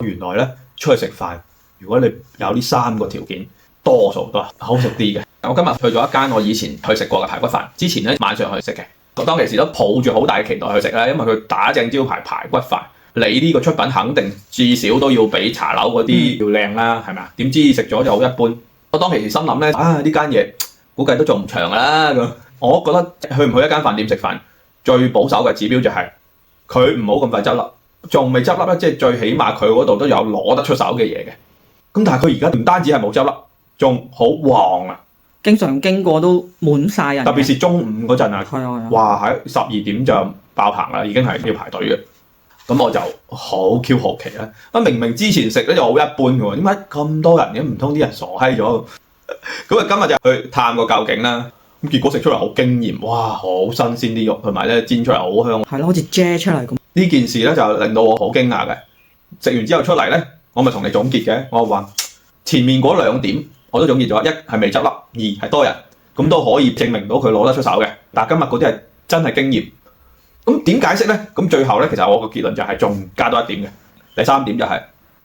原來咧出去食飯，如果你有呢3個條件，多數都係好食啲嘅。我今日去咗一間我以前去食過嘅排骨飯，之前咧晚上去食嘅。當其時都抱住好大嘅期待去食啦，因為佢打正招牌排骨飯，你呢個出品肯定至少都要比茶樓嗰啲要靚啦，係咪啊？點知食咗就好一般。我當其時心諗咧，呢間嘢估計都做唔長啦咁。我覺得去唔去一間飯店食飯，最保守嘅指標就係佢唔好咁快執笠，仲未執笠咧，即係最起碼佢嗰度都有攞得出手嘅嘢嘅。咁但係佢而家唔單止係冇執笠，仲好旺啊！經常經過都滿晒人，特別是中午嗰陣啊，哇喺12點就爆棚啦，已經係要排隊嘅。咁我就好 Q 好奇啦。明明之前食咧就好一般嘅喎，點解咁多人嘅？唔通啲人傻閪咗？咁啊今日就去探個究竟啦。咁結果食出嚟好驚豔，哇！好新鮮啲肉，同埋咧煎出嚟好香。係咯，好似遮出嚟咁。呢件事咧就令到我好驚訝嘅。食完之後出嚟咧，我咪同你總結嘅。我話前面嗰2點我都總結咗，一係未執笠，2係多人，咁都可以證明到佢攞得出手嘅。但係今日嗰啲係真係驚豔。咁點解釋咧？咁最後咧，其實我個結論就係仲加多一點嘅。第3點就係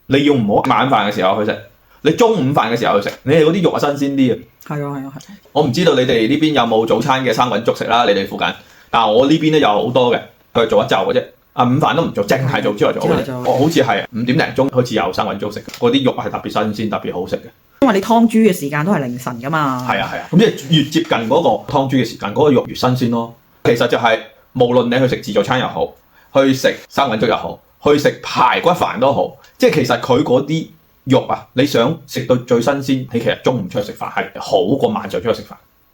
你要唔好晚飯嘅時候去食，你中午飯嘅時候去食，你哋嗰啲肉啊新鮮啲啊。係啊。我唔知道你哋呢邊有冇早餐嘅生滾粥食啦，你哋附近。但係我呢邊咧有好多嘅，佢做一晝嘅啫。午飯都唔做，淨係做朝頭早嘅啫。我好似係5點零鐘開始有生滾粥食，嗰啲肉係特別新鮮，特別好食嘅。因為你湯煮嘅時間都係凌晨㗎嘛。係啊。咁即係越接近嗰個湯煮嘅時間，嗰個肉越新鮮咯。其實就係無論你去食自助餐又好，去食生滾粥又好，去食排骨飯都好，即係其實佢嗰啲肉啊，你想食到最新鮮，你其實中午出去食飯係好過晚上出去食飯。